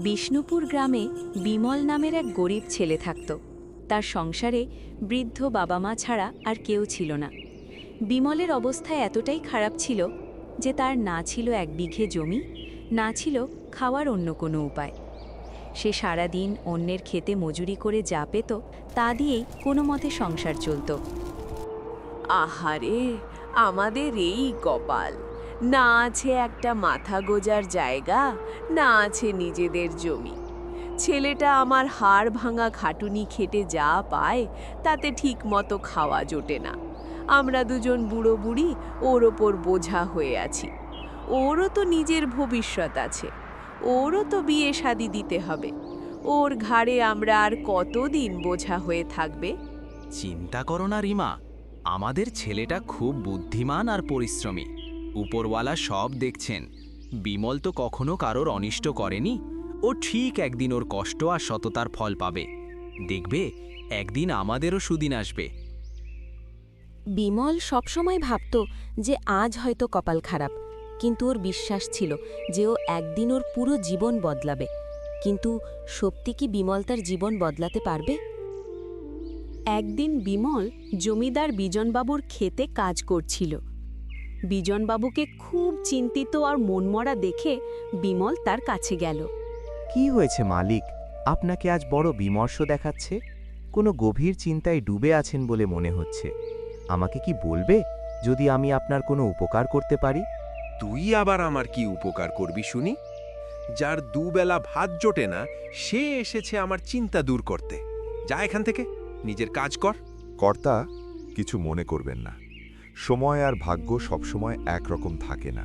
বিষ্ণুপুর গ্রামে বিমল নামের এক গরিব ছেলে থাকত। তার সংসারে বৃদ্ধ বাবা মা ছাড়া আর কেউ ছিল না। বিমলের অবস্থা এতটাই খারাপ ছিল যে তার না ছিল 1 বিঘে জমি, না ছিল খাওয়ার অন্য কোনো উপায়। সে সারাদিন অন্যের খেতে মজুরি করে যা পেত তা দিয়েই কোনো মতে সংসার চলত। আহারে, আমাদের এই কপাল! না আছে একটা মাথা গোজার জায়গা, না আছে নিজেদের জমি। ছেলেটা আমার হাড় ভাঙা খাটুনি খেটে যা পায় তাতে ঠিক মতো খাওয়া জোটে না। আমরা দুজন বুড়ো বুড়ি ওর ওপর বোঝা হয়ে আছি। ওরও তো নিজের ভবিষ্যৎ আছে, ওরও তো বিয়ে শাদী দিতে হবে। ওর ঘাড়ে আমরা আর কতদিন বোঝা হয়ে থাকবে? চিন্তা করো না রিমা, আমাদের ছেলেটা খুব বুদ্ধিমান আর পরিশ্রমী। উপরওয়ালা সব দেখছেন। বিমল তো কখনো কারোর অনিষ্ট করেনি। ও ঠিক একদিন ওর কষ্ট আর সততার ফল পাবে। দেখবে, একদিন আমাদেরও সুদিন আসবে। বিমল সবসময় ভাবত যে আজ হয়তো কপাল খারাপ, কিন্তু ওর বিশ্বাস ছিল যে ও একদিন ওর পুরো জীবন বদলাবে। কিন্তু সত্যি কি বিমল তার জীবন বদলাতে পারবে? একদিন বিমল জমিদার বিজনবাবুর ক্ষেতে কাজ করছিল। বিজনবাবুকে খুব চিন্তিত আর মনমরা দেখে বিমল তার কাছে গেল। কি হয়েছে মালিক, আপনাকে আজ বড় বিমর্ষ দেখাচ্ছে? কোনো গভীর চিন্তায় ডুবে আছেন বলে মনে হচ্ছে। আমাকে কি বলবে যদি আমি আপনার কোনো উপকার করতে পারি? তুই আবার আমার কি উপকার করবি শুনি? যার দুবেলা ভাত জোটে না সে এসেছে আমার চিন্তা দূর করতে। যা এখান থেকে, নিজের কাজ কর। কর্তা, কিছু মনে করবেন না। সময় আর ভাগ্য সবসময় একরকম থাকে না।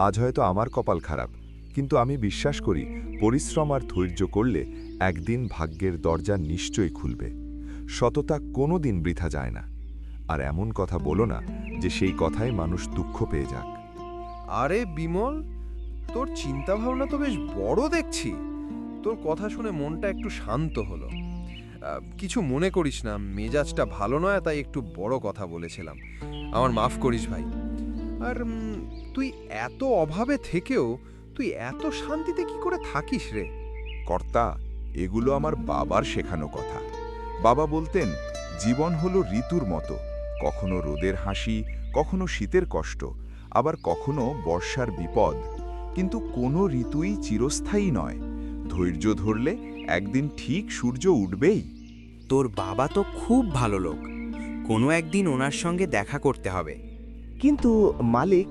আজ হয়তো আমার কপাল খারাপ, কিন্তু আমি বিশ্বাস করি পরিশ্রম আর ধৈর্য করলে একদিন ভাগ্যের দরজা নিশ্চয়ই খুলবে। সততা কোনো দিন বৃথা যায় না। আর এমন কথা বলো না যে সেই কথায় মানুষ দুঃখ পেয়ে যাক। আরে বিমল, তোর চিন্তা ভাবনা তো বেশ বড় দেখছি। তোর কথা শুনে মনটা একটু শান্ত হলো। কিছু মনে করিস না, মেজাজটা ভালো নয়, তাই একটু বড় কথা বলেছিলাম। আমার মাফ করিস ভাই। আর তুই এত অভাবে থেকেও তুই এত শান্তিতে কি করে থাকিস রে? কর্তা, এগুলো আমার বাবার শেখানো কথা। বাবা বলতেন, জীবন হলো ঋতুর মতো, কখনো রোদের হাসি, কখনো শীতের কষ্ট, আবার কখনো বর্ষার বিপদ। কিন্তু কোনো ঋতুই চিরস্থায়ী নয়। ধৈর্য ধরলে একদিন ঠিক সূর্য উঠবেই। তোর বাবা তো খুব ভালো লোক, কোনো একদিন ওনার সঙ্গে দেখা করতে হবে। কিন্তু মালিক,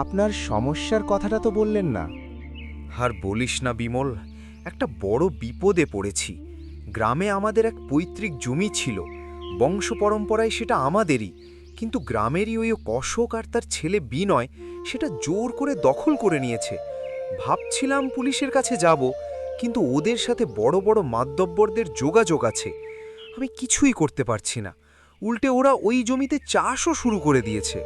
আপনার সমস্যার কথাটা তো বললেন না। আর বলিস না বিমল, একটা বড় বিপদে পড়েছি। গ্রামে আমাদের এক পৈতৃক জমি ছিল, বংশ পরম্পরায় সেটা আমাদেরই। কিন্তু গ্রামেরই ওই কশক আর তার ছেলে বিনয় সেটা জোর করে দখল করে নিয়েছে। ভাবছিলাম পুলিশের কাছে যাব, কিন্তু ওদের সাথে বড় বড় মাতব্বরদের যোগাযোগ আছে। আমি কিছুই করতে পারছি না। উল্টে ওরা ওই জমিতে চাষও শুরু করে দিয়েছে।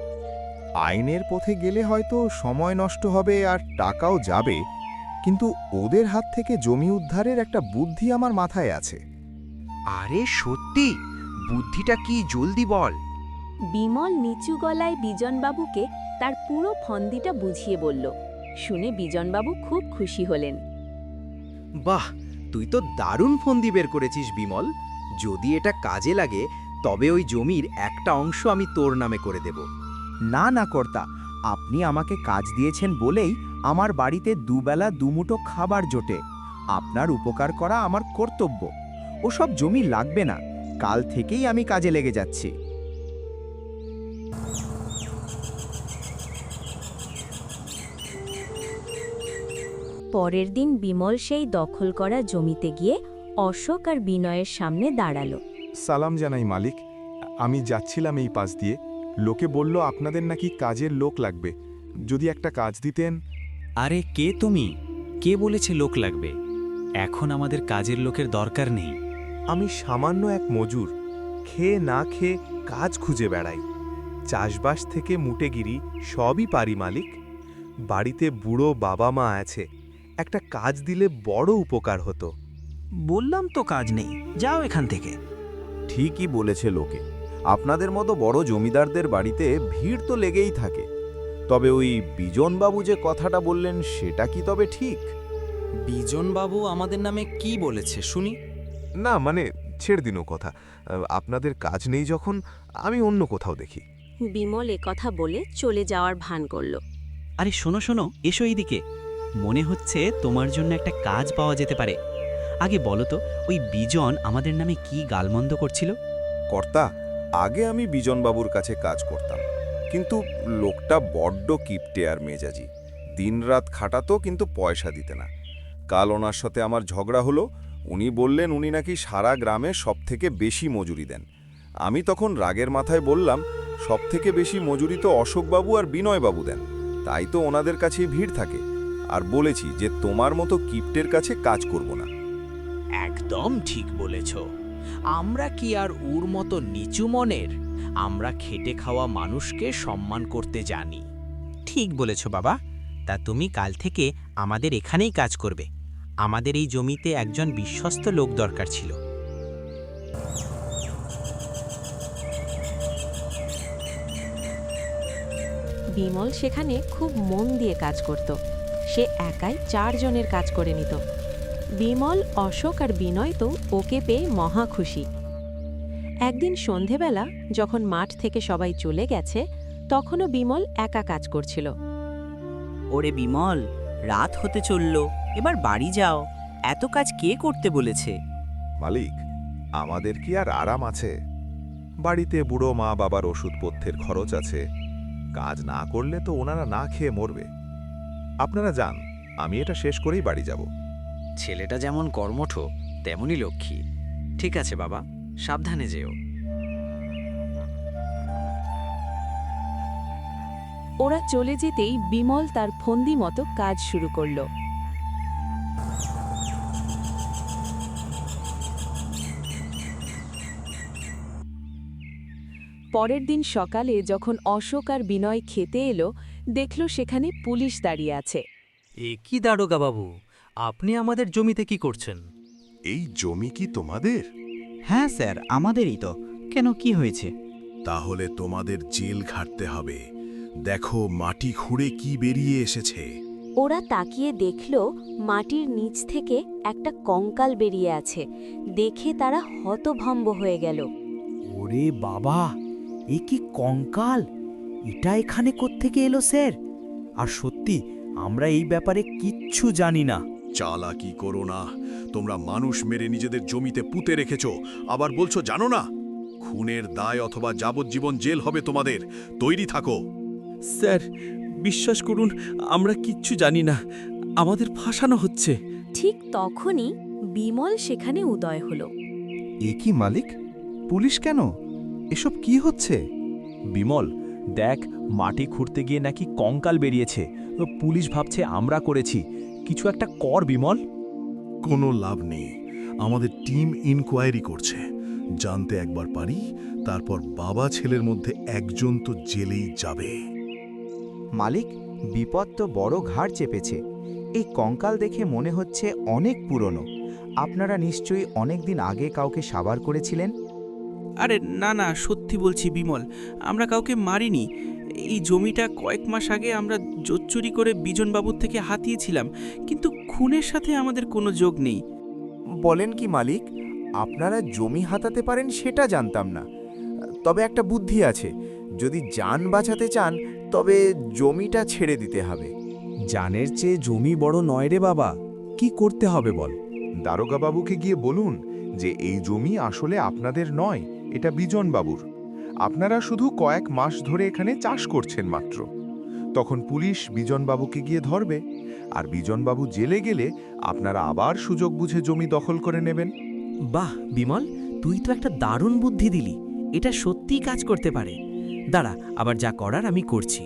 আইনের পথে গেলে হয়তো সময় নষ্ট হবে আর টাকাও যাবে, কিন্তু ওদের হাত থেকে জমি উদ্ধারের একটা বুদ্ধি আমার মাথায় আছে। আরে সত্যি? বুদ্ধিটা কি, জলদি বল। বিমল নিচু গলায় বিজনবাবুকে তার পুরো ফন্দিটা বুঝিয়ে বলল। শুনে বিজনবাবু খুব খুশি হলেন। বাহ, তুই তো দারুণ ফন্দি বের করেছিস বিমল। যদি এটা কাজে লাগে তবে ওই জমির একটা অংশ আমি তোর নামে করে দেব। না না কর্তা, আপনি আমাকে কাজ দিয়েছেন বলেই আমার বাড়িতে দুবেলা দুমুঠো খাবার জোটে। আপনার উপকার করা আমার কর্তব্য। ওসব জমি লাগবে না, কাল থেকেই আমি কাজে লেগে যাচ্ছি। পরের দিন বিমল সেই দখল করা জমিতে গিয়ে অশোক আর বিনয়ের সামনে দাঁড়ালো। সালাম জানাই মালিক, আমি যাচ্ছিলাম এই পাশ দিয়ে। লোকে বলল আপনাদের নাকি কাজের লোক লাগবে, যদি একটা কাজ দিতেন। আরে কে তুমি? কে বলেছে লোক লাগবে? এখন আমাদের কাজের লোকের দরকার নেই। আমি সামান্য এক মজুর, খেয়ে না খেয়ে কাজ খুঁজে বেড়াই। চাষবাস থেকে মুটেগিরি সবই পারি মালিক। বাড়িতে বুড়ো বাবা মা আছে, একটা কাজ দিলে বড় উপকার হতো। বললাম তো কাজ নেই, যাও এখান থেকে। ঠিকই বলেছে লোকে, আপনাদের মতো বড় জমিদারদের বাড়িতে ভিড় তো লেগেই থাকে। তবে ওই বিজনবাবু যে কথাটা বললেন সেটা কি তবে ঠিক? বিজনবাবু আমাদের নামে কি বলেছে শুনি? না মানে ছেড়ে দিন ও কথা। আপনাদের কাজ নেই যখন আমি অন্য কোথাও দেখি। বিমল কথা বলে চলে যাওয়ার ভান করল। আরে শোনো শোনো, এসো এইদিকে। মনে হচ্ছে তোমার জন্য একটা কাজ পাওয়া যেতে পারে। আগে বলো তো, ওই বিজন আমাদের নামে কি গালমন্দ করছিল? কর্তা, আগে আমি বিজনবাবুর কাছে কাজ করতাম, কিন্তু লোকটা বড্ড কিপটে আর মেজাজি। দিনরাত খাটাতো কিন্তু পয়সা দিতে না। কাল ওনার সাথে আমার ঝগড়া হলো। উনি বললেন উনি নাকি সারা গ্রামে সবথেকে বেশি মজুরি দেন। আমি তখন রাগের মাথায় বললাম, সবথেকে বেশি মজুরি তো অশোকবাবু আর বিনয়বাবু দেন, তাই তো ওনাদের কাছেই ভিড় থাকে। আর বলেছি যে তোমার মতো কিপ্টের কাছে কাজ করব না। একদম ঠিক বলেছ। আমরা কি আর ওর মতো নিচু মনের? আমরা খেটে খাওয়া মানুষকে সম্মান করতে জানি। ঠিক বলেছ বাবা। তা তুমি কাল থেকে আমাদের এখানেই কাজ করবে। আমাদের এই জমিতে একজন বিশ্বস্ত লোক দরকার ছিল। বিমল সেখানে খুব মন দিয়ে কাজ করত। সে একাই 4 জনের কাজ করে নিত। বিমল, অশোক আর বিনয় তো ওকে পেয়ে মহা খুশি। একদিন সন্ধেবেলা যখন মাঠ থেকে সবাই চলে গেছে, তখনও বিমল একা কাজ করছিল। ওরে বিমল, রাত হতে চলল, এবার বাড়ি যাও। এত কাজ কে করতে বলেছে? মালিক, আমাদের কি আর আরাম আছে? বাড়িতে বুড়ো মা বাবার ওষুধপথ্যের খরচ আছে। কাজ না করলে তো ওনারা না খেয়ে মরবে। আপনারা যান, আমি এটা শেষ করেই বাড়ি যাব। ছেলেটা যেমন কর্মঠ তেমনই লক্ষ্মী। ঠিক আছে বাবা, সাবধানে যেও। ওরা চলে যেতেই বিমল তার ফন্দি মতো কাজ শুরু করল। পরের দিন সকালে যখন অশোক আর বিনয় খেতে এলো, দেখল সেখানে পুলিশ দাঁড়িয়ে আছে। এ কি দারোগা বাবু, আপনি আমাদের জমিতে কি করছেন? এই জমি কি তোমাদের? হ্যাঁ স্যার, আমাদেরই তো। কেন, কি হয়েছে? তাহলে তোমাদের জেল ঘাটতে হবে। দেখো মাটি খুঁড়ে কি বেরিয়ে এসেছে। ওরা তাকিয়ে দেখল মাটির নিচ থেকে একটা কঙ্কাল বেরিয়ে আছে। দেখে তারা হতভম্ব হয়ে গেল। ওরে বাবা, এ কি কঙ্কাল! এটা এখানে কোত্থেকে এলো স্যার? আর সত্যি আমরা এই ব্যাপারে কিচ্ছু জানি না। চালাকি করো না। তোমরা মানুষ মেরে নিজেদের জমিতে পুঁতে রেখেছো, আবার বলছো জানো না? খুনের দায় অথবা যাবজ্জীবন জেল হবে তোমাদের। তৈরি থাকো। স্যার, বিশ্বাস করুন, আমরা কিচ্ছু জানি না। আমাদের ফাঁসানো হচ্ছে। ঠিক তখনই বিমল সেখানে উদয় হল। এ কি মালিক? পুলিশ কেন? এসব কি হচ্ছে? বিমল, দেখ, মাটি খুঁড়তে গিয়ে নাকি কঙ্কাল বেরিয়েছে। পুলিশ ভাবছে আমরা করেছি। কিছু একটা কর বিমল। কোনো লাভ নেই। আমাদের টিম ইনকোয়ারি করছে। জানতে একবার পারি, তারপর বাবা ছেলের মধ্যে একজন তো জেলেই যাবে। মালিক, বিপদ তো বড় ঘাড় চেপেছে। এই কঙ্কাল দেখে মনে হচ্ছে অনেক পুরনো। আপনারা নিশ্চয়ই অনেক দিন আগে কাউকে সাবার করেছিলেন। আরে না না, সত্যি বলছি বিমল, আমরা কাউকে মারিনি। এই জমিটা কয়েক মাস আগে আমরা জোচ্চুরি করে বিজনবাবুর থেকে হাতিয়েছিলাম, কিন্তু খুনের সাথে আমাদের কোনো যোগ নেই। বলেন কি মালিক, আপনারা জমি হাতাতে পারেন সেটা জানতাম না। তবে একটা বুদ্ধি আছে, যদি জান বাঁচাতে চান তবে জমিটা ছেড়ে দিতে হবে। জানের চেয়ে জমি বড় নয় রে বাবা। কি করতে হবে বল? দারোগাবাবুকে গিয়ে বলুন যে এই জমি আসলে আপনাদের নয়, এটা বিজনবাবুর। আপনারা শুধু কয়েক মাস ধরে এখানে চাষ করছেন মাত্র। তখন পুলিশ বিজনবাবুকে গিয়ে ধরবে, আর বিজনবাবু জেলে গেলে আপনারা আবার সুযোগ বুঝে জমি দখল করে নেবেন। বাহ বিমল, তুই তো একটা দারুণ বুদ্ধি দিলি। এটা সত্যিই কাজ করতে পারে। দাঁড়া, আবার যা করার আমি করছি।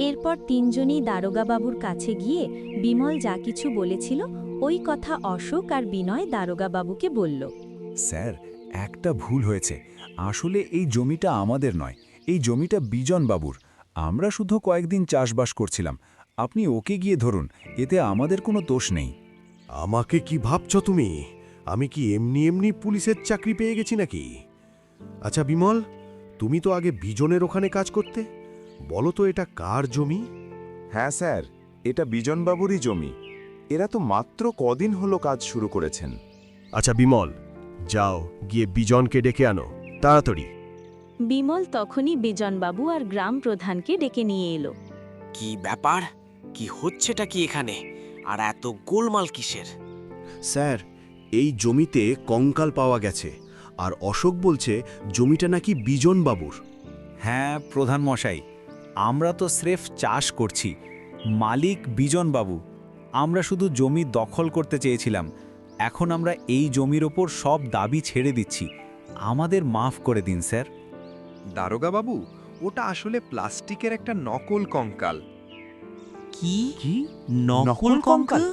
এরপর 3 জনই দারোগাবাবুর কাছে গিয়ে বিমল যা কিছু বলেছিল ওই কথা অশোক আর বিনয় দারোগাবাবুকে বলল। স্যার, একটা ভুল হয়েছে। আসলে এই জমিটা আমাদের নয়, এই জমিটা বিজনবাবুর। আমরা শুধু কয়েকদিন চাষবাস করছিলাম। আপনি ওকে গিয়ে ধরুন, এতে আমাদের কোনো দোষ নেই। আমাকে কি ভাবছো তুমি? আমি কি এমনি এমনি পুলিশের চাকরি পেয়ে গেছি নাকি? আচ্ছা বিমল, তুমি তো আগে বিজনের ওখানে কাজ করতে। বলো তো এটা কার জমি? হ্যাঁ স্যার, এটা বিজনবাবুরই জমি। এরা তো মাত্র কদিন হলো কাজ শুরু করেছেন। আচ্ছা বিমল, যাও গিয়ে বিজনকে ডেকে আনো তাড়াতাড়ি। বিমল তখনই বিজনবাবু আর গ্রাম প্রধানকে ডেকে নিয়ে এলো। কি ব্যাপার? কি হচ্ছেটা কি এখানে? আর এত গোলমাল কিসের? স্যার, এই জমিতে কঙ্কাল পাওয়া গেছে, আর অশোক বলছে জমিটা নাকি বিজন বাবুর। হ্যাঁ প্রধান মশাই, আমরা তো স্রেফ চাষ করছি, মালিক বিজন বাবু। আমরা শুধু জমি দখল করতে চেয়েছিলাম। এখন আমরা এই জমির ওপর সব দাবি ছেড়ে দিচ্ছি। আমাদের মাফ করে দিন স্যার। দারোগা বাবু, ওটা আসলে প্লাস্টিকের একটা নকল কঙ্কাল। কি নকল কঙ্কাল?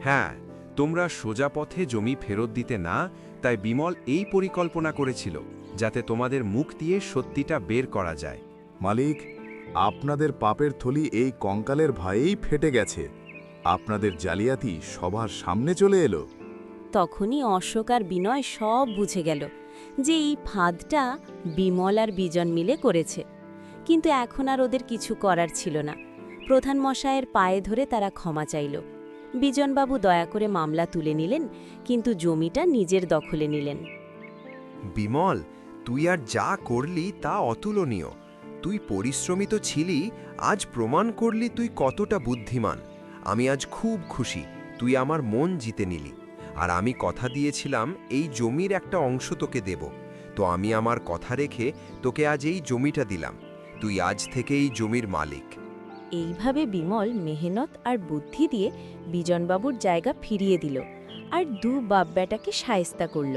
হ্যাঁ, তোমরা সোজা পথে জমি ফেরত দিতে না, তাই বিমল এই পরিকল্পনা করেছিল যাতে তোমাদের মুখ দিয়ে সত্যিটা বের করা যায়। মালিক, আপনাদের পাপের থলি এই কঙ্কালের ভয়েই ফেটে গেছে। আপনাদের জালিয়াতি সবার সামনে চলে এলো। তখনই অশোক আর বিনয় সব বুঝে গেল যে এই ফাঁদটা বিমল আর বিজন মিলে করেছে। কিন্তু এখন আর ওদের কিছু করার ছিল না। প্রধান মশায়ের পায়ে ধরে তারা ক্ষমা চাইল। বিজনবাবু দয়া করে মামলা তুলে নিলেন, কিন্তু জমিটা নিজের দখলে নিলেন। বিমল, তুই আর যা করলি তা অতুলনীয়। তুই পরিশ্রমী তো ছিলি, আজ প্রমাণ করলি তুই কতটা বুদ্ধিমান। আমি আজ খুব খুশি তুই আমার মন জিতে নিলি। আর আমি কথা দিয়েছিলাম এই জমির একটা অংশ তোকে দেব, তো আমি আমার কথা রেখে তোকে আজ এই জমিটা দিলাম। তুই আজ থেকে এই জমির মালিক। এইভাবে বিমল মেহনত আর বুদ্ধি দিয়ে বিজনবাবুর জায়গা ফিরিয়ে দিল আর দু বাপ বেটাকে শায়েস্তা করল।